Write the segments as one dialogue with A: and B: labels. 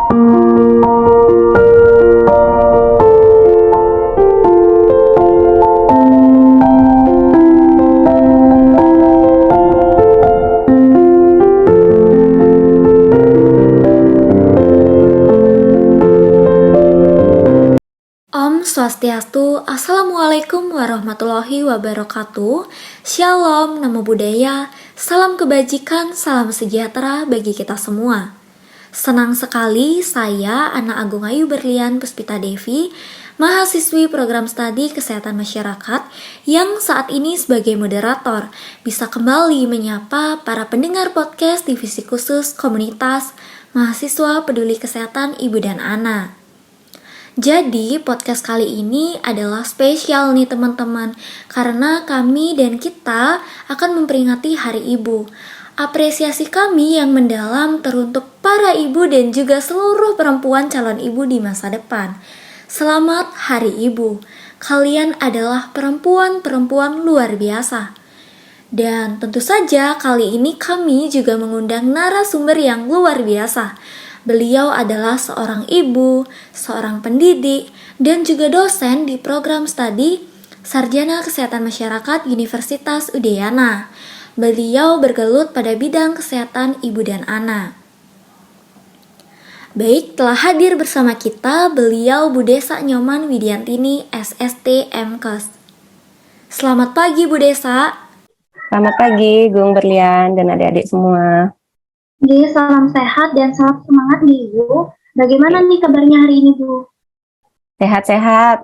A: Om Swastiastu, Assalamualaikum warahmatullahi wabarakatuh. Shalom, Namo Buddhaya, salam kebajikan, salam sejahtera bagi kita semua. Senang sekali saya, Ana Agung Ayu Berlian Puspita Devi, mahasiswi program studi Kesehatan Masyarakat yang saat ini sebagai moderator bisa kembali menyapa para pendengar podcast divisi khusus komunitas mahasiswa peduli kesehatan ibu dan anak. Jadi podcast kali ini adalah spesial nih teman-teman, karena kami dan kita akan memperingati Hari Ibu. Apresiasi kami yang mendalam teruntuk para ibu dan juga seluruh perempuan calon ibu di masa depan. Selamat Hari Ibu, kalian adalah perempuan-perempuan luar biasa. Dan tentu saja kali ini kami juga mengundang narasumber yang luar biasa. Beliau adalah seorang ibu, seorang pendidik, dan juga dosen di program studi Sarjana Kesehatan Masyarakat Universitas Udayana. Beliau bergelut pada bidang kesehatan ibu dan anak. Baik, telah hadir bersama kita beliau Bu Desa Nyoman Widiantini, SST MKes. Selamat pagi Bu Desa.
B: Selamat pagi, Gung Berlian dan adik-adik semua.
C: Salam sehat dan salam semangat nih Bu. Bagaimana nih kabarnya hari ini Bu?
B: Sehat-sehat.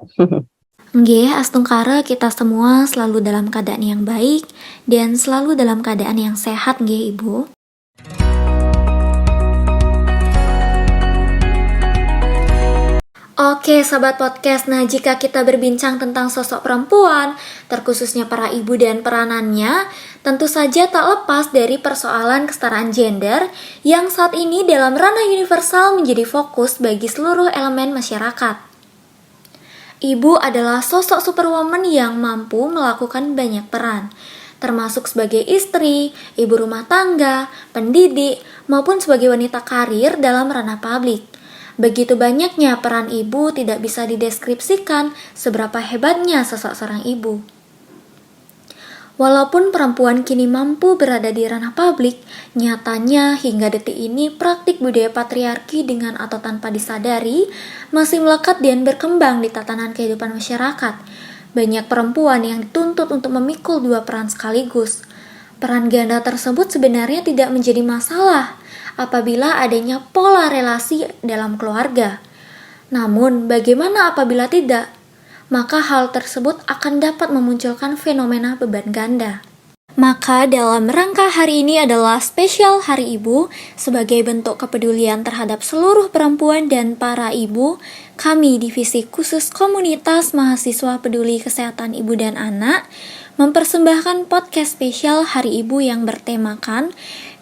A: Nggih, astungkara kita semua selalu dalam keadaan yang baik dan selalu dalam keadaan yang sehat nggih Ibu. Oke sahabat podcast, nah jika kita berbincang tentang sosok perempuan, terkhususnya para ibu dan peranannya, tentu saja tak lepas dari persoalan kesetaraan gender yang saat ini dalam ranah universal menjadi fokus bagi seluruh elemen masyarakat. Ibu adalah sosok superwoman yang mampu melakukan banyak peran, termasuk sebagai istri, ibu rumah tangga, pendidik, maupun sebagai wanita karir dalam ranah publik. Begitu banyaknya peran ibu tidak bisa dideskripsikan seberapa hebatnya sosok seorang ibu. Walaupun perempuan kini mampu berada di ranah publik, nyatanya hingga detik ini praktik budaya patriarki dengan atau tanpa disadari masih melekat dan berkembang di tatanan kehidupan masyarakat. Banyak perempuan yang dituntut untuk memikul dua peran sekaligus. Peran ganda tersebut sebenarnya tidak menjadi masalah apabila adanya pola relasi dalam keluarga. Namun, bagaimana apabila tidak? Maka hal tersebut akan dapat memunculkan fenomena beban ganda. Maka dalam rangka hari ini adalah spesial Hari Ibu, sebagai bentuk kepedulian terhadap seluruh perempuan dan para ibu, kami Divisi Khusus Komunitas Mahasiswa Peduli Kesehatan Ibu dan Anak mempersembahkan podcast spesial Hari Ibu yang bertemakan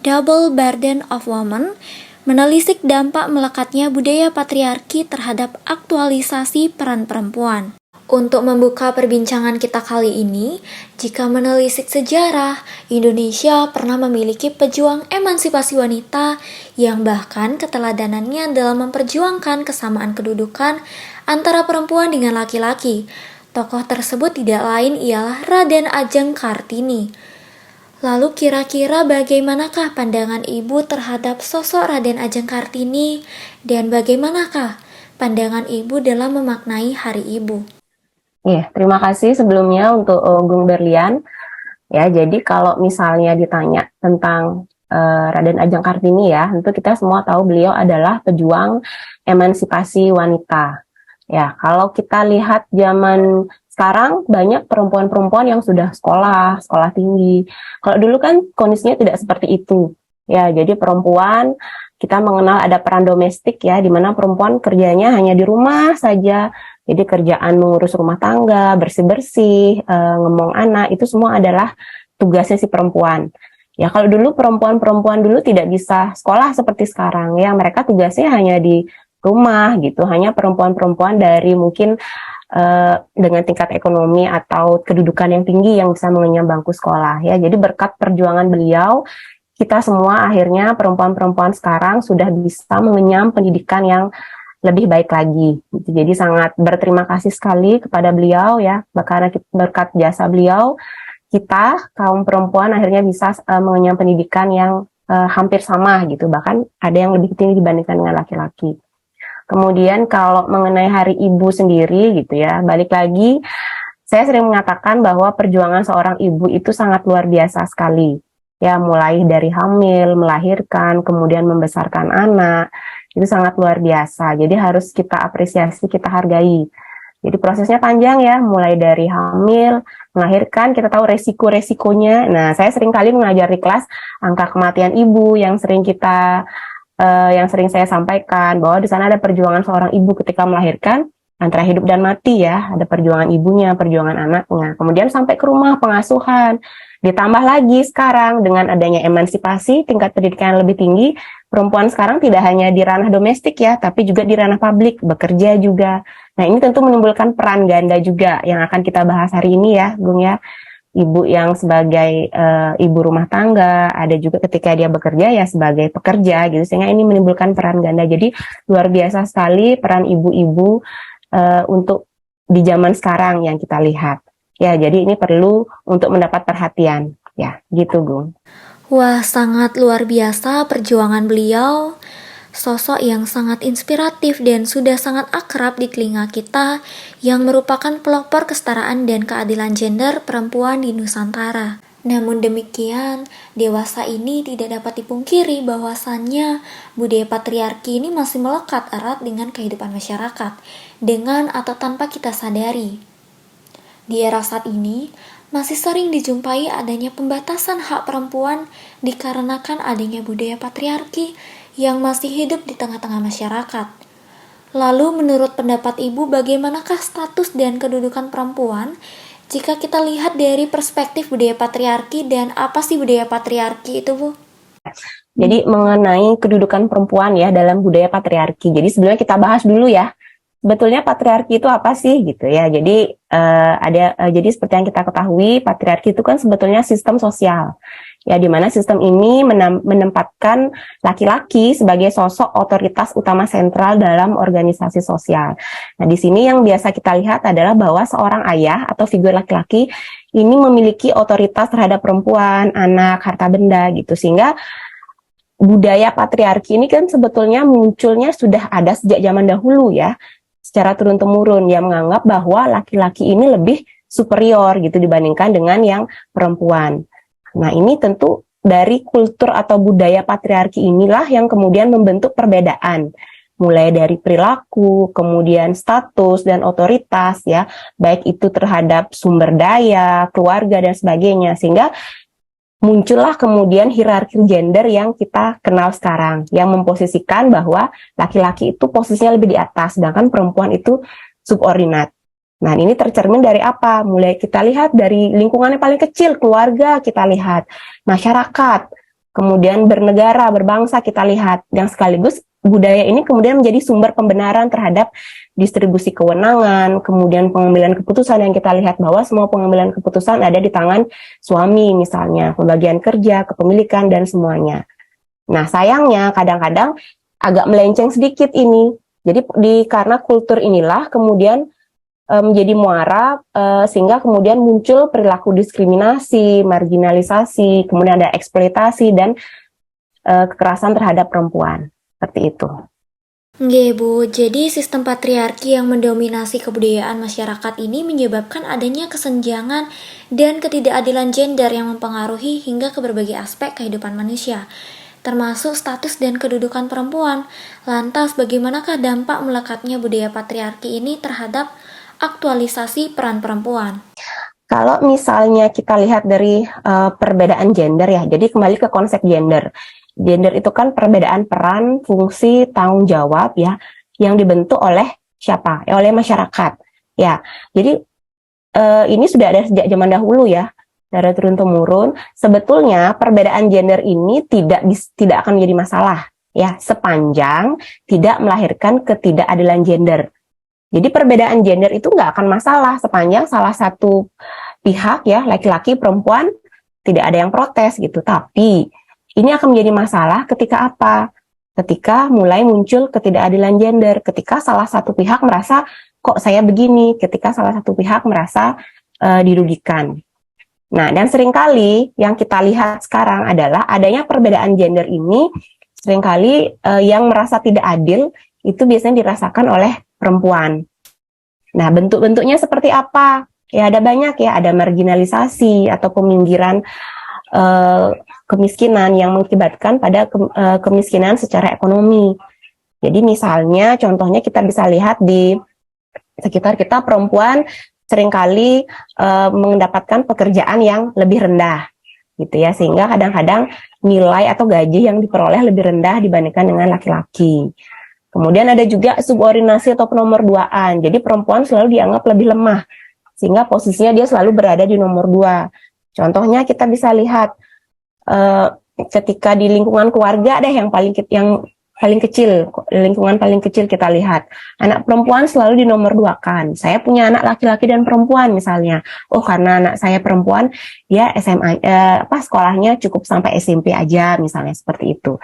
A: Double Burden of Women, menelisik dampak melekatnya budaya patriarki terhadap aktualisasi peran perempuan. Untuk membuka perbincangan kita kali ini, jika menelisik sejarah, Indonesia pernah memiliki pejuang emansipasi wanita yang bahkan keteladanannya dalam memperjuangkan kesamaan kedudukan antara perempuan dengan laki-laki. Tokoh tersebut tidak lain ialah Raden Ajeng Kartini. Lalu kira-kira bagaimanakah pandangan ibu terhadap sosok Raden Ajeng Kartini dan bagaimanakah pandangan ibu dalam memaknai Hari Ibu?
B: Iya, terima kasih sebelumnya untuk Gung Berlian. Ya, jadi kalau misalnya ditanya tentang Raden Ajeng Kartini ya, tentu kita semua tahu beliau adalah pejuang emansipasi wanita. Ya, kalau kita lihat zaman sekarang banyak perempuan-perempuan yang sudah sekolah tinggi. Kalau dulu kan kondisinya tidak seperti itu. Ya, jadi perempuan kita mengenal ada peran domestik ya, di mana perempuan kerjanya hanya di rumah saja. Jadi kerjaan mengurus rumah tangga, bersih-bersih, ngemong anak, itu semua adalah tugasnya si perempuan. Ya, kalau dulu perempuan-perempuan dulu tidak bisa sekolah seperti sekarang ya, mereka tugasnya hanya di rumah gitu, hanya perempuan-perempuan dari mungkin dengan tingkat ekonomi atau kedudukan yang tinggi yang bisa mengenyam bangku sekolah ya. Jadi berkat perjuangan beliau kita semua akhirnya perempuan-perempuan sekarang sudah bisa mengenyam pendidikan yang lebih baik lagi. Gitu. Jadi sangat berterima kasih sekali kepada beliau ya, karena berkat jasa beliau kita kaum perempuan akhirnya bisa mengenyam pendidikan yang hampir sama gitu, bahkan ada yang lebih tinggi dibandingkan dengan laki-laki. Kemudian kalau mengenai Hari Ibu sendiri gitu ya, balik lagi saya sering mengatakan bahwa perjuangan seorang ibu itu sangat luar biasa sekali. Ya, mulai dari hamil, melahirkan, kemudian membesarkan anak, itu sangat luar biasa. Jadi harus kita apresiasi, kita hargai. Jadi prosesnya panjang ya, mulai dari hamil, melahirkan, kita tahu resiko-resikonya. Nah, saya sering kali mengajar di kelas angka kematian ibu yang yang sering saya sampaikan bahwa di sana ada perjuangan seorang ibu ketika melahirkan antara hidup dan mati ya, ada perjuangan ibunya, perjuangan anaknya, kemudian sampai ke rumah pengasuhan, ditambah lagi sekarang dengan adanya emansipasi, tingkat pendidikan yang lebih tinggi, perempuan sekarang tidak hanya di ranah domestik ya, tapi juga di ranah publik, bekerja juga. Nah ini tentu menimbulkan peran ganda juga yang akan kita bahas hari ini ya, Gung ya. Ibu yang sebagai ibu rumah tangga, ada juga ketika dia bekerja ya sebagai pekerja gitu, sehingga ini menimbulkan peran ganda. Jadi luar biasa sekali peran ibu-ibu untuk di zaman sekarang yang kita lihat. Ya, jadi ini perlu untuk mendapat perhatian. Ya, gitu, Gung.
A: Wah, sangat luar biasa perjuangan beliau. Sosok yang sangat inspiratif dan sudah sangat akrab di telinga kita yang merupakan pelopor kesetaraan dan keadilan gender perempuan di Nusantara. Namun demikian, dewasa ini tidak dapat dipungkiri bahwasannya budaya patriarki ini masih melekat erat dengan kehidupan masyarakat, dengan atau tanpa kita sadari. Di era saat ini, masih sering dijumpai adanya pembatasan hak perempuan dikarenakan adanya budaya patriarki yang masih hidup di tengah-tengah masyarakat. Lalu menurut pendapat Ibu, bagaimanakah status dan kedudukan perempuan jika kita lihat dari perspektif budaya patriarki, dan apa sih budaya patriarki itu, Bu?
B: Jadi mengenai kedudukan perempuan ya dalam budaya patriarki. Jadi sebenarnya kita bahas dulu ya. Sebetulnya patriarki itu apa sih gitu ya. Jadi jadi seperti yang kita ketahui, patriarki itu kan sebetulnya sistem sosial. Ya, di mana sistem ini menempatkan laki-laki sebagai sosok otoritas utama sentral dalam organisasi sosial. Nah, di sini yang biasa kita lihat adalah bahwa seorang ayah atau figur laki-laki ini memiliki otoritas terhadap perempuan, anak, harta benda gitu. Sehingga budaya patriarki ini kan sebetulnya munculnya sudah ada sejak zaman dahulu ya, secara turun-temurun, yang menganggap bahwa laki-laki ini lebih superior gitu dibandingkan dengan yang perempuan. Nah, ini tentu dari kultur atau budaya patriarki inilah yang kemudian membentuk perbedaan, mulai dari perilaku, kemudian status dan otoritas ya, baik itu terhadap sumber daya, keluarga dan sebagainya, sehingga muncullah kemudian hierarki gender yang kita kenal sekarang, yang memposisikan bahwa laki-laki itu posisinya lebih di atas, sedangkan perempuan itu subordinat. Nah, ini tercermin dari apa? Mulai kita lihat dari lingkungan yang paling kecil, keluarga kita lihat, masyarakat, kemudian bernegara, berbangsa kita lihat, yang sekaligus budaya ini kemudian menjadi sumber pembenaran terhadap distribusi kewenangan, kemudian pengambilan keputusan yang kita lihat bahwa semua pengambilan keputusan ada di tangan suami misalnya, pembagian kerja, kepemilikan, dan semuanya. Nah, sayangnya kadang-kadang agak melenceng sedikit ini. Jadi karena kultur inilah kemudian menjadi muara sehingga kemudian muncul perilaku diskriminasi, marginalisasi, kemudian ada eksploitasi dan kekerasan terhadap perempuan. Seperti itu.
A: Nggih, Bu. Jadi sistem patriarki yang mendominasi kebudayaan masyarakat ini menyebabkan adanya kesenjangan dan ketidakadilan gender yang mempengaruhi hingga ke berbagai aspek kehidupan manusia, termasuk status dan kedudukan perempuan. Lantas, bagaimanakah dampak melekatnya budaya patriarki ini terhadap aktualisasi peran perempuan?
B: Kalau misalnya kita lihat dari perbedaan gender ya, jadi kembali ke konsep gender. Gender itu kan perbedaan peran, fungsi, tanggung jawab ya, yang dibentuk oleh siapa? Oleh masyarakat. Ya, jadi ini sudah ada sejak zaman dahulu ya, dari turun-temurun. Sebetulnya perbedaan gender ini tidak akan menjadi masalah ya, sepanjang tidak melahirkan ketidakadilan gender. Jadi perbedaan gender itu nggak akan masalah sepanjang salah satu pihak ya, laki-laki, perempuan, tidak ada yang protes gitu. Tapi Ini akan menjadi masalah ketika apa? Ketika mulai muncul ketidakadilan gender, ketika salah satu pihak merasa kok saya begini, ketika salah satu pihak merasa dirugikan. Nah, dan seringkali yang kita lihat sekarang adalah adanya perbedaan gender ini seringkali yang merasa tidak adil itu biasanya dirasakan oleh perempuan. Nah, bentuk-bentuknya seperti apa? Ya, ada banyak ya, ada marginalisasi atau peminggiran kemiskinan yang mengakibatkan pada kemiskinan secara ekonomi. Jadi misalnya, contohnya kita bisa lihat di sekitar kita perempuan seringkali mendapatkan pekerjaan yang lebih rendah, gitu ya, sehingga kadang-kadang nilai atau gaji yang diperoleh lebih rendah dibandingkan dengan laki-laki. Kemudian ada juga subordinasi atau penomorduaan, jadi perempuan selalu dianggap lebih lemah, sehingga posisinya dia selalu berada di nomor 2. Contohnya kita bisa lihat ketika di lingkungan keluarga deh yang paling kecil, lingkungan paling kecil kita lihat. Anak perempuan selalu di nomor 2 kan. Saya punya anak laki-laki dan perempuan misalnya. Oh, karena anak saya perempuan, dia SMA sekolahnya cukup sampai SMP aja misalnya seperti itu.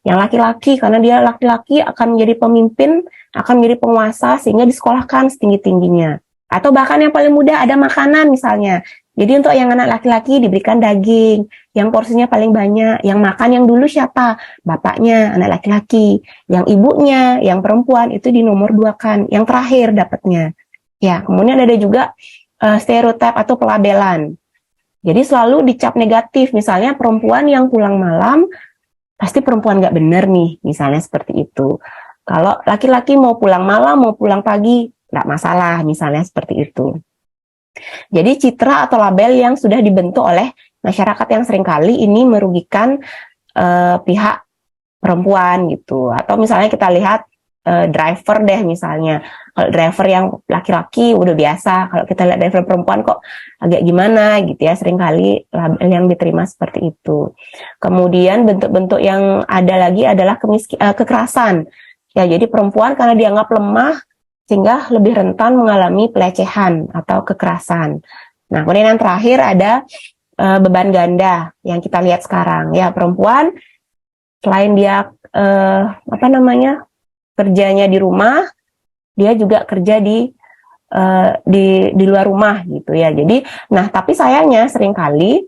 B: Yang laki-laki karena dia laki-laki akan menjadi pemimpin, akan menjadi penguasa sehingga disekolahkan setinggi-tingginya. Atau bahkan yang paling mudah ada makanan misalnya. Jadi untuk yang anak laki-laki diberikan daging, yang porsinya paling banyak, yang makan yang dulu siapa? Bapaknya, anak laki-laki. Yang ibunya, yang perempuan itu di nomor 2 kan, yang terakhir dapatnya. Ya, kemudian ada juga stereotip atau pelabelan. Jadi selalu dicap negatif, misalnya perempuan yang pulang malam, pasti perempuan nggak bener nih, misalnya seperti itu. Kalau laki-laki mau pulang malam, mau pulang pagi, nggak masalah, misalnya seperti itu. Jadi citra atau label yang sudah dibentuk oleh masyarakat yang seringkali ini merugikan pihak perempuan gitu. Atau misalnya kita lihat driver deh misalnya. Kalau driver yang laki-laki udah biasa, kalau kita lihat driver perempuan kok agak gimana gitu ya, seringkali label yang diterima seperti itu. Kemudian bentuk-bentuk yang ada lagi adalah kekerasan. Ya, jadi perempuan karena dianggap lemah sehingga lebih rentan mengalami pelecehan atau kekerasan. Nah, kemudian yang terakhir ada beban ganda yang kita lihat sekarang. Ya, perempuan selain dia kerjanya di rumah, dia juga kerja di luar rumah gitu ya. Jadi, nah tapi sayangnya seringkali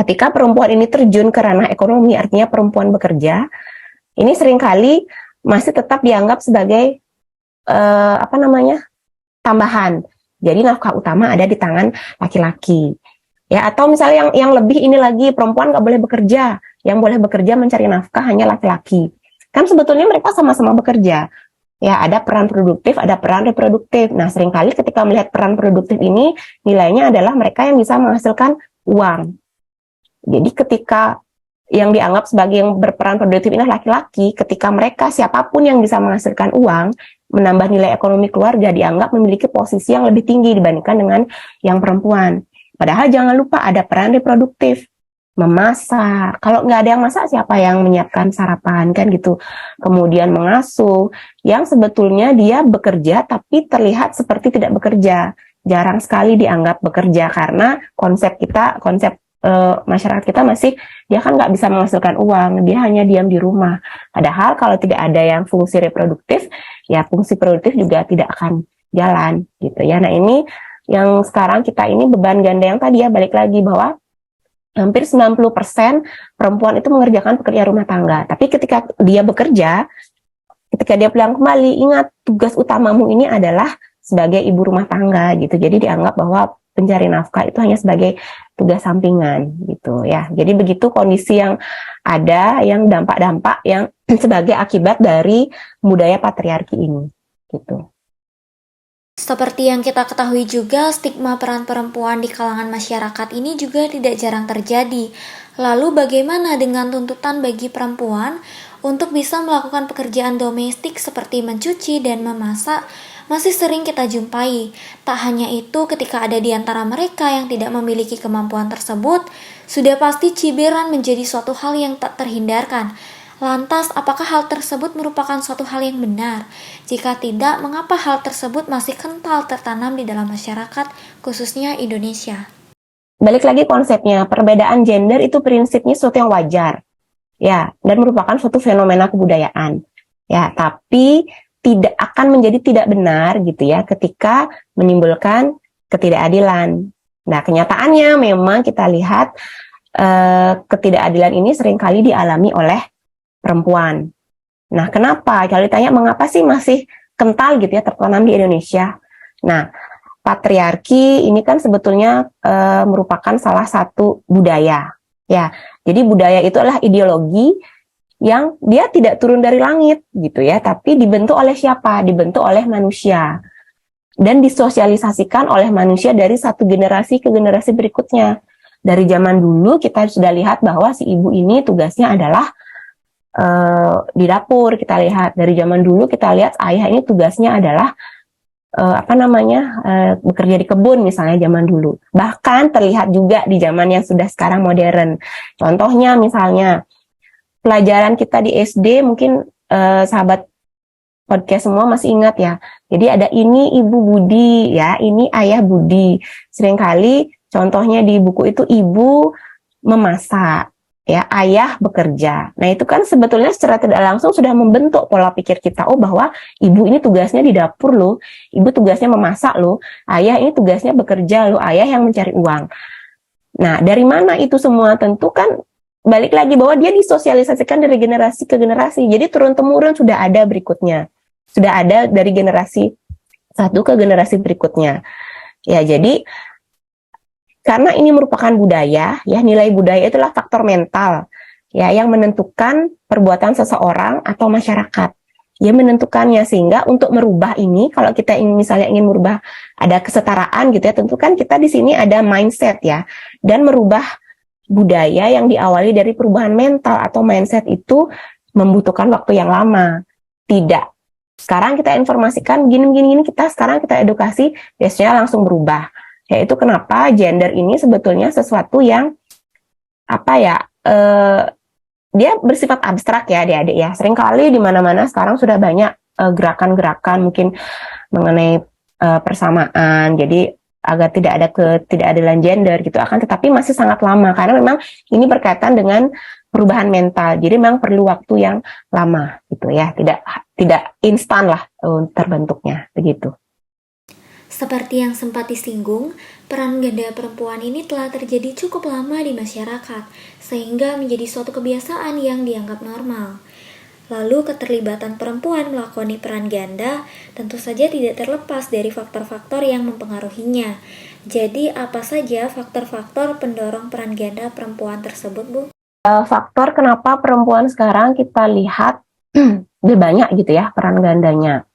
B: ketika perempuan ini terjun ke ranah ekonomi, artinya perempuan bekerja, ini seringkali masih tetap dianggap sebagai tambahan. Jadi nafkah utama ada di tangan laki-laki. Ya, atau misalnya yang lebih ini lagi, perempuan nggak boleh bekerja, yang boleh bekerja mencari nafkah hanya laki-laki. Kan sebetulnya mereka sama-sama bekerja. Ya, ada peran produktif, ada peran reproduktif. Nah, seringkali ketika melihat peran produktif ini, nilainya adalah mereka yang bisa menghasilkan uang. Jadi ketika yang dianggap sebagai yang berperan produktif ini laki-laki, ketika mereka siapapun yang bisa menghasilkan uang, menambah nilai ekonomi keluarga, dianggap memiliki posisi yang lebih tinggi dibandingkan dengan yang perempuan. Padahal jangan lupa ada peran reproduktif, memasak. Kalau nggak ada yang masak, siapa yang menyiapkan sarapan kan gitu. Kemudian mengasuh, yang sebetulnya dia bekerja tapi terlihat seperti tidak bekerja. Jarang sekali dianggap bekerja karena konsep masyarakat kita masih, dia kan nggak bisa menghasilkan uang, dia hanya diam di rumah. Padahal kalau tidak ada yang fungsi reproduktif, ya fungsi produktif juga tidak akan jalan gitu ya. Nah, ini yang sekarang kita ini beban ganda yang tadi ya, balik lagi bahwa hampir 90% perempuan itu mengerjakan pekerjaan rumah tangga. Tapi ketika dia bekerja, ketika dia pulang kembali, ingat tugas utamamu ini adalah sebagai ibu rumah tangga gitu. Jadi dianggap bahwa pencari nafkah itu hanya sebagai tugas sampingan gitu ya. Jadi begitu kondisi yang ada, yang dampak-dampak yang sebagai akibat dari budaya patriarki ini gitu.
A: Seperti yang kita ketahui juga, stigma peran perempuan di kalangan masyarakat ini juga tidak jarang terjadi. Lalu bagaimana dengan tuntutan bagi perempuan untuk bisa melakukan pekerjaan domestik seperti mencuci dan memasak? Masih sering kita jumpai. Tak hanya itu, ketika ada di antara mereka yang tidak memiliki kemampuan tersebut, sudah pasti cibiran menjadi suatu hal yang tak terhindarkan. Lantas, apakah hal tersebut merupakan suatu hal yang benar? Jika tidak, mengapa hal tersebut masih kental tertanam di dalam masyarakat, khususnya Indonesia?
B: Balik lagi konsepnya, perbedaan gender itu prinsipnya sesuatu yang wajar. ya, dan merupakan suatu fenomena kebudayaan. Ya, tapi tidak akan menjadi tidak benar gitu ya ketika menimbulkan ketidakadilan. Nah, kenyataannya memang kita lihat ketidakadilan ini seringkali dialami oleh perempuan. Nah, kenapa? Kalau ditanya mengapa sih masih kental gitu ya tertanam di Indonesia? Nah, patriarki ini kan sebetulnya merupakan salah satu budaya. Ya, jadi budaya itu adalah ideologi yang dia tidak turun dari langit gitu ya, tapi dibentuk oleh siapa? Dibentuk oleh manusia dan disosialisasikan oleh manusia dari satu generasi ke generasi berikutnya. Dari zaman dulu kita sudah lihat bahwa si ibu ini tugasnya adalah di dapur. Kita lihat dari zaman dulu kita lihat ayah ini tugasnya adalah bekerja di kebun misalnya zaman dulu. Bahkan terlihat juga di zaman yang sudah sekarang modern. Contohnya misalnya pelajaran kita di SD mungkin sahabat podcast semua masih ingat ya. Jadi ada ini ibu Budi ya, ini ayah Budi. Seringkali contohnya di buku itu ibu memasak, ya ayah bekerja. Nah itu kan sebetulnya secara tidak langsung sudah membentuk pola pikir kita. Oh bahwa ibu ini tugasnya di dapur loh, ibu tugasnya memasak loh, ayah ini tugasnya bekerja loh, ayah yang mencari uang. Nah dari mana itu semua? Tentu kan balik lagi bahwa dia disosialisasikan dari generasi ke generasi. Jadi turun-temurun sudah ada berikutnya. Sudah ada dari generasi satu ke generasi berikutnya. Ya, jadi karena ini merupakan budaya, ya nilai budaya itulah faktor mental ya yang menentukan perbuatan seseorang atau masyarakat. Dia menentukannya sehingga untuk merubah ini kalau kita ingin merubah ada kesetaraan gitu ya, tentu kan kita di sini ada mindset ya dan merubah budaya yang diawali dari perubahan mental atau mindset itu membutuhkan waktu yang lama. Tidak. Sekarang kita informasikan gini, kita sekarang kita edukasi, biasanya langsung berubah. Yaitu kenapa gender ini sebetulnya sesuatu yang dia bersifat abstrak ya adik-adik ya. Seringkali di mana-mana sekarang sudah banyak gerakan-gerakan mungkin mengenai persamaan. Jadi agar tidak ada ketidakadilan gender gitu tetapi masih sangat lama karena memang ini berkaitan dengan perubahan mental. Jadi memang perlu waktu yang lama gitu ya. Tidak instan lah terbentuknya begitu.
A: Seperti yang sempat disinggung, peran ganda perempuan ini telah terjadi cukup lama di masyarakat, sehingga menjadi suatu kebiasaan yang dianggap normal. Lalu keterlibatan perempuan melakoni peran ganda tentu saja tidak terlepas dari faktor-faktor yang mempengaruhinya. Jadi apa saja faktor-faktor pendorong peran ganda perempuan tersebut, Bu?
B: Faktor kenapa perempuan sekarang kita lihat lebih banyak gitu ya peran gandanya.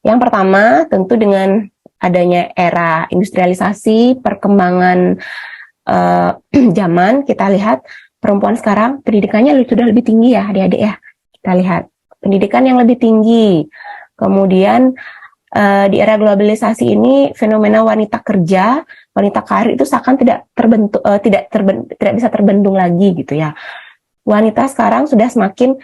B: Yang pertama tentu dengan adanya era industrialisasi, perkembangan zaman, kita lihat perempuan sekarang pendidikannya sudah lebih tinggi ya adik-adik ya. Kita lihat pendidikan yang lebih tinggi. Kemudian di era globalisasi ini fenomena wanita kerja, wanita karir itu seakan tidak bisa terbendung lagi gitu ya. Wanita sekarang sudah semakin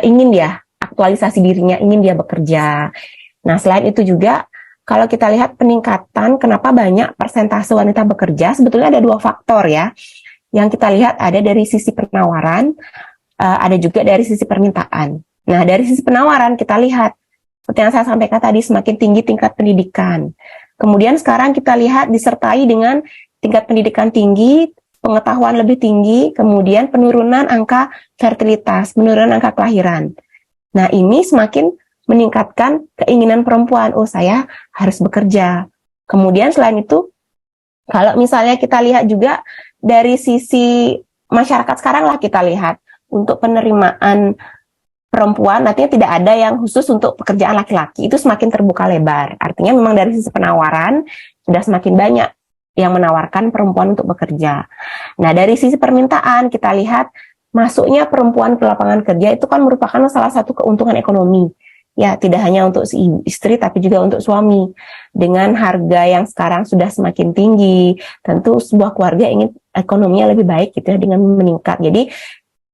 B: ingin dia aktualisasi dirinya, ingin dia bekerja. Nah, selain itu juga kalau kita lihat peningkatan kenapa banyak persentase wanita bekerja, sebetulnya ada dua faktor ya. Yang kita lihat ada dari sisi penawaran, ada juga dari sisi permintaan. Nah, dari sisi penawaran kita lihat, seperti yang saya sampaikan tadi, semakin tinggi tingkat pendidikan. Kemudian sekarang kita lihat disertai dengan tingkat pendidikan tinggi, pengetahuan lebih tinggi, kemudian penurunan angka fertilitas, penurunan angka kelahiran. Nah, ini semakin meningkatkan keinginan perempuan, saya harus bekerja. Kemudian selain itu, kalau misalnya kita lihat juga dari sisi masyarakat sekarang lah kita lihat, untuk penerimaan perempuan nantinya tidak ada yang khusus untuk pekerjaan laki-laki, itu semakin terbuka lebar. Artinya memang dari sisi penawaran sudah semakin banyak yang menawarkan perempuan untuk bekerja. Nah, dari sisi permintaan kita lihat masuknya perempuan ke lapangan kerja itu kan merupakan salah satu keuntungan ekonomi. Ya, tidak hanya untuk si istri tapi juga untuk suami. Dengan harga yang sekarang sudah semakin tinggi, tentu sebuah keluarga ingin ekonominya lebih baik gitu ya dengan meningkat. Jadi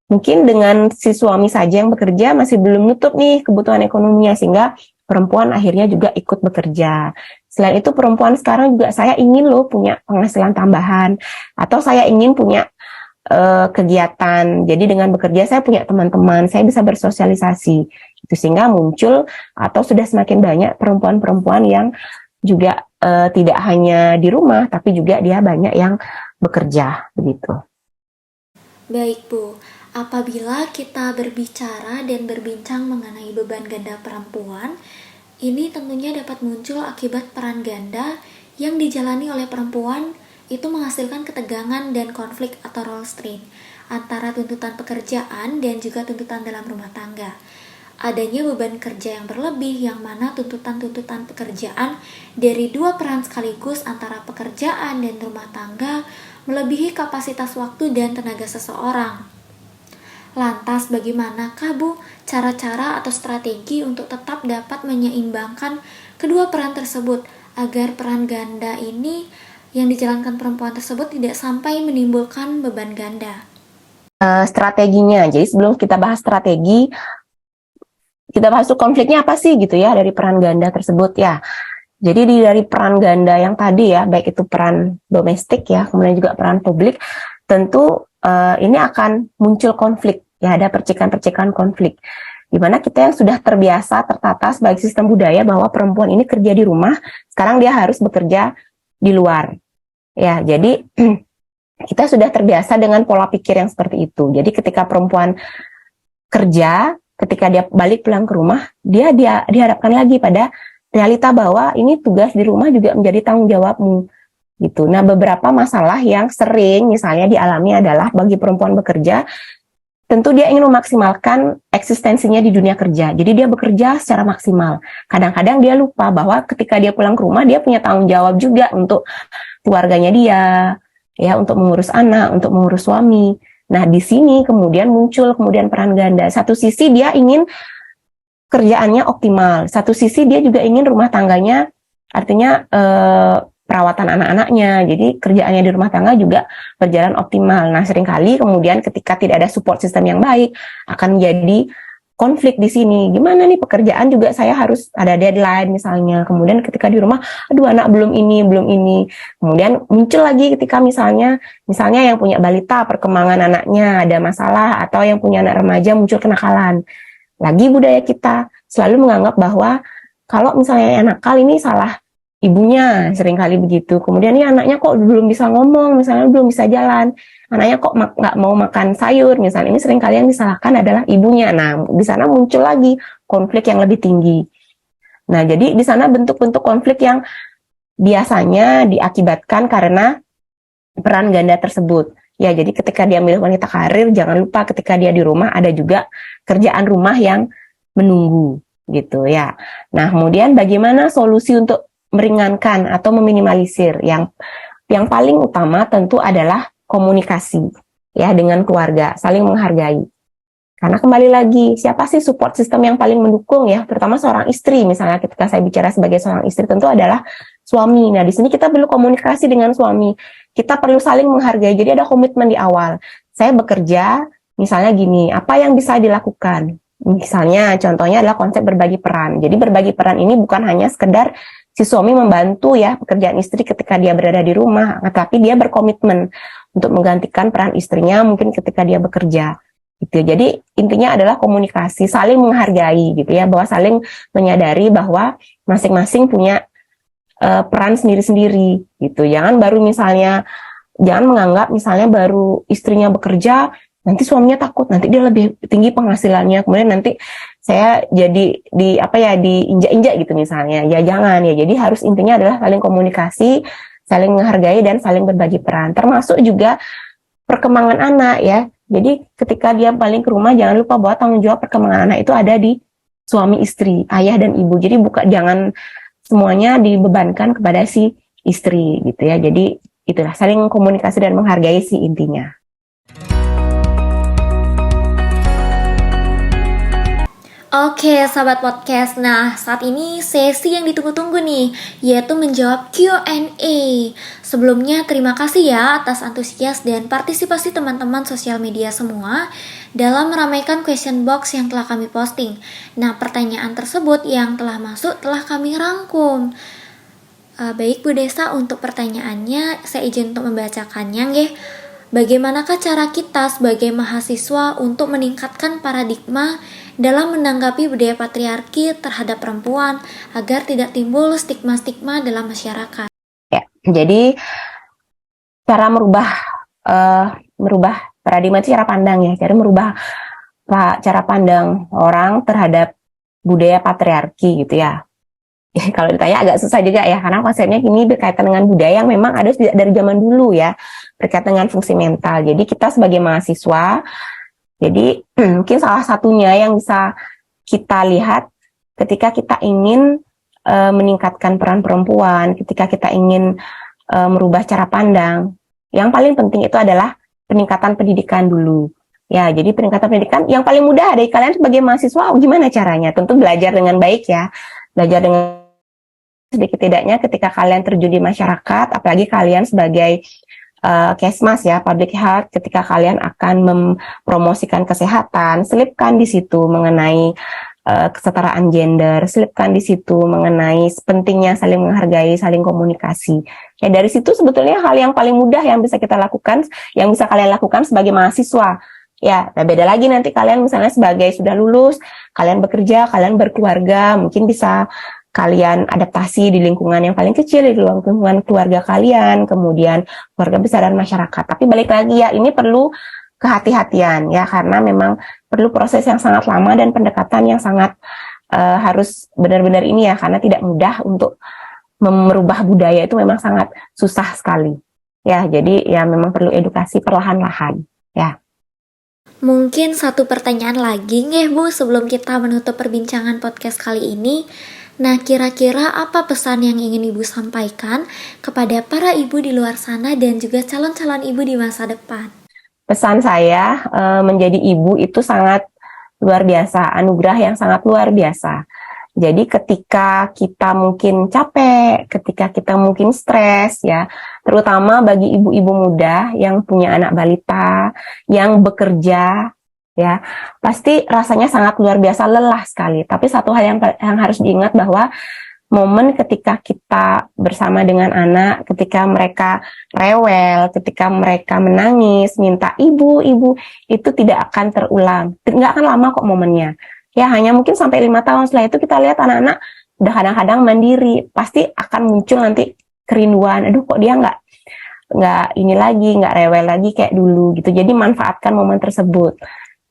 B: mungkin dengan si suami saja yang bekerja masih belum nutup nih kebutuhan ekonominya, sehingga perempuan akhirnya juga ikut bekerja. Selain itu perempuan sekarang juga saya ingin loh punya penghasilan tambahan, atau saya ingin punya kegiatan. Jadi dengan bekerja saya punya teman-teman, saya bisa bersosialisasi. Itu sehingga muncul atau sudah semakin banyak perempuan-perempuan yang juga tidak hanya di rumah, tapi juga dia banyak yang bekerja begitu.
A: Baik Bu, apabila kita berbicara dan berbincang mengenai beban ganda perempuan, ini tentunya dapat muncul akibat peran ganda yang dijalani oleh perempuan itu menghasilkan ketegangan dan konflik atau role strain antara tuntutan pekerjaan dan juga tuntutan dalam rumah tangga. Adanya beban kerja yang berlebih yang mana tuntutan-tuntutan pekerjaan dari dua peran sekaligus antara pekerjaan dan rumah tangga melebihi kapasitas waktu dan tenaga seseorang. Lantas bagaimanakah Bu cara-cara atau strategi untuk tetap dapat menyeimbangkan kedua peran tersebut agar peran ganda ini yang dijalankan perempuan tersebut tidak sampai menimbulkan beban ganda?
B: Strateginya, jadi sebelum kita bahas strategi, kita bahas konfliknya apa sih gitu ya dari peran ganda tersebut ya. Jadi dari peran ganda yang tadi ya, baik itu peran domestik ya, kemudian juga peran publik, tentu ini akan muncul konflik ya, ada percikan-percikan konflik. Di mana kita yang sudah terbiasa tertata sebagai sistem budaya bahwa perempuan ini kerja di rumah, sekarang dia harus bekerja di luar. Ya, jadi kita sudah terbiasa dengan pola pikir yang seperti itu. Jadi ketika perempuan kerja, ketika dia balik pulang ke rumah, dia dihadapkan lagi pada realita bahwa ini tugas di rumah juga menjadi tanggung jawabmu. Gitu. Nah, beberapa masalah yang sering misalnya dialami adalah bagi perempuan bekerja, tentu dia ingin memaksimalkan eksistensinya di dunia kerja. Jadi dia bekerja secara maksimal. Kadang-kadang dia lupa bahwa ketika dia pulang ke rumah, dia punya tanggung jawab juga untuk keluarganya dia, ya, untuk mengurus anak, untuk mengurus suami. Nah, di sini kemudian muncul peran ganda. Satu sisi dia ingin kerjaannya optimal, satu sisi dia juga ingin rumah tangganya, artinya perawatan anak-anaknya, jadi kerjaannya di rumah tangga juga berjalan optimal. Nah, seringkali kemudian ketika tidak ada support system yang baik, akan menjadi konflik di sini. Gimana nih pekerjaan juga saya harus ada deadline misalnya. Kemudian ketika di rumah, aduh anak belum ini. Kemudian muncul lagi ketika misalnya yang punya balita, perkembangan anaknya ada masalah, atau yang punya anak remaja muncul kenakalan. Lagi budaya kita selalu menganggap bahwa kalau misalnya yang nakal ini salah ibunya, seringkali begitu. Kemudian ini anaknya kok belum bisa ngomong, misalnya belum bisa jalan, anaknya kok nggak mau makan sayur, misalnya ini seringkali yang disalahkan adalah ibunya. Nah, di sana muncul lagi konflik yang lebih tinggi. Nah, jadi di sana bentuk-bentuk konflik yang biasanya diakibatkan karena peran ganda tersebut. Ya, jadi ketika dia milih wanita karir, jangan lupa ketika dia di rumah ada juga kerjaan rumah yang menunggu, gitu ya. Nah, kemudian bagaimana solusi untuk meringankan atau meminimalisir? Yang paling utama tentu adalah komunikasi ya dengan keluarga, saling menghargai. Karena kembali lagi, siapa sih support system yang paling mendukung ya, terutama seorang istri. Misalnya ketika saya bicara sebagai seorang istri tentu adalah suami. Nah, di sini kita perlu komunikasi dengan suami. Kita perlu saling menghargai. Jadi ada komitmen di awal. Saya bekerja, misalnya gini, apa yang bisa dilakukan? Misalnya contohnya adalah konsep berbagi peran. Jadi berbagi peran ini bukan hanya sekedar si suami membantu ya pekerjaan istri ketika dia berada di rumah, tapi dia berkomitmen untuk menggantikan peran istrinya mungkin ketika dia bekerja. Gitu. Jadi intinya adalah komunikasi, saling menghargai gitu ya, bahwa saling menyadari bahwa masing-masing punya peran sendiri-sendiri gitu. Jangan menganggap misalnya baru istrinya bekerja, nanti suaminya takut, nanti dia lebih tinggi penghasilannya, kemudian nanti saya jadi diinjak-injak gitu misalnya. Ya jangan ya. Jadi harus intinya adalah saling komunikasi, saling menghargai dan saling berbagi peran. Termasuk juga perkembangan anak ya. Jadi ketika dia balik ke rumah jangan lupa bahwa tanggung jawab perkembangan anak itu ada di suami istri, ayah dan ibu. Jadi jangan semuanya dibebankan kepada si istri gitu ya. Jadi itulah saling komunikasi dan menghargai sih intinya.
A: Oke, sahabat podcast. Nah, saat ini sesi yang ditunggu-tunggu nih, yaitu menjawab Q&A. Sebelumnya, terima kasih ya atas antusias dan partisipasi teman-teman sosial media semua dalam meramaikan question box yang telah kami posting. Nah, pertanyaan tersebut yang telah masuk telah kami rangkum. Baik Bu Desa, untuk pertanyaannya saya izin untuk membacakannya nggih. Bagaimanakah cara kita sebagai mahasiswa untuk meningkatkan paradigma dalam menanggapi budaya patriarki terhadap perempuan agar tidak timbul stigma-stigma dalam masyarakat?
B: Ya, jadi cara merubah paradigma itu cara pandang ya, cara merubah cara pandang orang terhadap budaya patriarki gitu ya. Kalau ditanya agak susah juga ya, karena konsepnya ini berkaitan dengan budaya yang memang ada dari zaman dulu ya, berkaitan dengan fungsi mental. Jadi kita sebagai mahasiswa, jadi mungkin salah satunya yang bisa kita lihat ketika kita ingin meningkatkan peran perempuan, ketika kita ingin merubah cara pandang, yang paling penting itu adalah peningkatan pendidikan dulu. Ya, jadi peningkatan pendidikan yang paling mudah dari kalian sebagai mahasiswa, gimana caranya? Tentu belajar dengan baik ya, belajar dengan sedikit tidaknya ketika kalian terjun di masyarakat, apalagi kalian sebagai Kesmas ya, public health, ketika kalian akan mempromosikan kesehatan, selipkan di situ mengenai kesetaraan gender, selipkan di situ mengenai pentingnya saling menghargai, saling komunikasi. Ya dari situ sebetulnya hal yang paling mudah yang bisa kita lakukan, yang bisa kalian lakukan sebagai mahasiswa. Ya, nah beda lagi nanti kalian misalnya sebagai sudah lulus, kalian bekerja, kalian berkeluarga, mungkin bisa kalian adaptasi di lingkungan yang paling kecil, di lingkungan keluarga kalian, kemudian keluarga besar dan masyarakat. Tapi balik lagi ya, ini perlu kehati-hatian ya, karena memang perlu proses yang sangat lama dan pendekatan yang sangat harus benar-benar ini ya, karena tidak mudah untuk merubah budaya itu memang sangat susah sekali. Ya, jadi ya memang perlu edukasi perlahan-lahan ya.
A: Mungkin satu pertanyaan lagi nih Bu sebelum kita menutup perbincangan podcast kali ini. Nah, kira-kira apa pesan yang ingin Ibu sampaikan kepada para ibu di luar sana dan juga calon-calon ibu di masa depan?
B: Pesan saya, menjadi ibu itu sangat luar biasa, anugerah yang sangat luar biasa. Jadi ketika kita mungkin capek, ketika kita mungkin stres ya, terutama bagi ibu-ibu muda yang punya anak balita, yang bekerja, ya pasti rasanya sangat luar biasa lelah sekali. Tapi satu hal yang harus diingat bahwa momen ketika kita bersama dengan anak, ketika mereka rewel, ketika mereka menangis, minta ibu, itu tidak akan terulang. Nggak akan lama kok momennya. Ya hanya mungkin sampai 5 tahun setelah itu kita lihat anak-anak udah kadang-kadang mandiri. Pasti akan muncul nanti kerinduan. Aduh kok dia nggak ini lagi, nggak rewel lagi kayak dulu gitu. Jadi manfaatkan momen tersebut.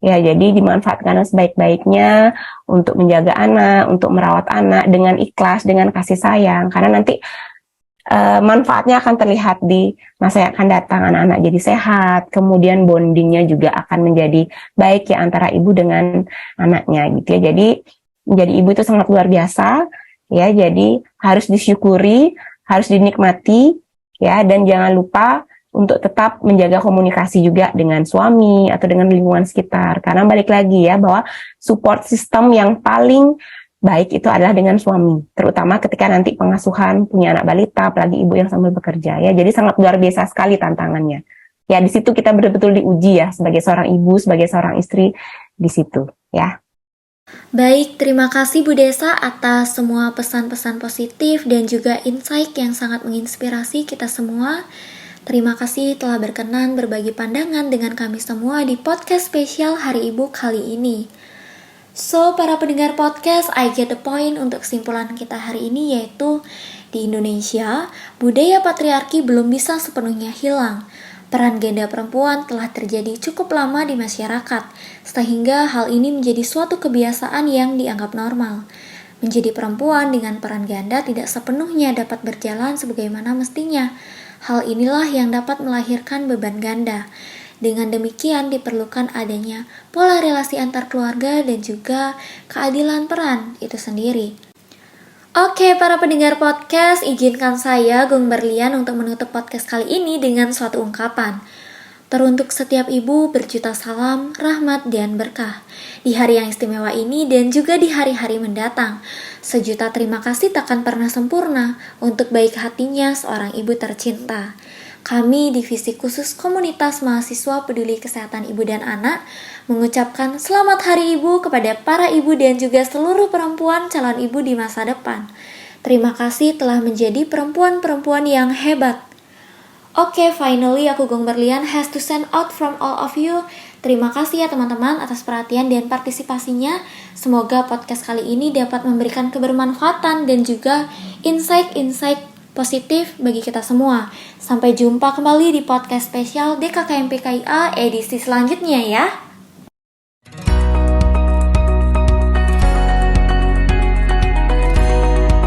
B: Ya, jadi dimanfaatkan sebaik-baiknya untuk menjaga anak, untuk merawat anak dengan ikhlas, dengan kasih sayang. Karena nanti manfaatnya akan terlihat di masa yang akan datang, anak-anak jadi sehat, kemudian bondingnya juga akan menjadi baik ya antara ibu dengan anaknya gitu ya. Jadi menjadi ibu itu sangat luar biasa ya. Jadi harus disyukuri, harus dinikmati ya, dan jangan lupa untuk tetap menjaga komunikasi juga dengan suami atau dengan lingkungan sekitar. Karena balik lagi ya, bahwa support system yang paling baik itu adalah dengan suami. Terutama ketika nanti pengasuhan punya anak balita, apalagi ibu yang sambil bekerja ya. Jadi sangat luar biasa sekali tantangannya. Ya di situ kita betul-betul diuji ya, sebagai seorang ibu, sebagai seorang istri di situ ya.
A: Baik, terima kasih Bu Desa atas semua pesan-pesan positif dan juga insight yang sangat menginspirasi kita semua. Terima kasih telah berkenan berbagi pandangan dengan kami semua di podcast spesial Hari Ibu kali ini. So, para pendengar podcast, I get the point untuk kesimpulan kita hari ini yaitu di Indonesia, budaya patriarki belum bisa sepenuhnya hilang. Peran ganda perempuan telah terjadi cukup lama di masyarakat, sehingga hal ini menjadi suatu kebiasaan yang dianggap normal. Menjadi perempuan dengan peran ganda tidak sepenuhnya dapat berjalan sebagaimana mestinya. Hal inilah yang dapat melahirkan beban ganda. Dengan demikian diperlukan adanya pola relasi antar keluarga dan juga keadilan peran itu sendiri. Oke, para pendengar podcast, izinkan saya, Gung Berlian, untuk menutup podcast kali ini dengan suatu ungkapan. Teruntuk setiap ibu berjuta salam, rahmat, dan berkah. Di hari yang istimewa ini dan juga di hari-hari mendatang, sejuta terima kasih takkan pernah sempurna untuk baik hatinya seorang ibu tercinta. Kami, Divisi Khusus Komunitas Mahasiswa Peduli Kesehatan Ibu dan Anak, mengucapkan selamat Hari Ibu kepada para ibu dan juga seluruh perempuan calon ibu di masa depan. Terima kasih telah menjadi perempuan-perempuan yang hebat. Oke, finally aku Gong Berlian has to send out from all of you. Terima kasih ya teman-teman atas perhatian dan partisipasinya. Semoga podcast kali ini dapat memberikan kebermanfaatan dan juga insight-insight positif bagi kita semua. Sampai jumpa kembali di podcast spesial DKKMPKIA edisi selanjutnya ya.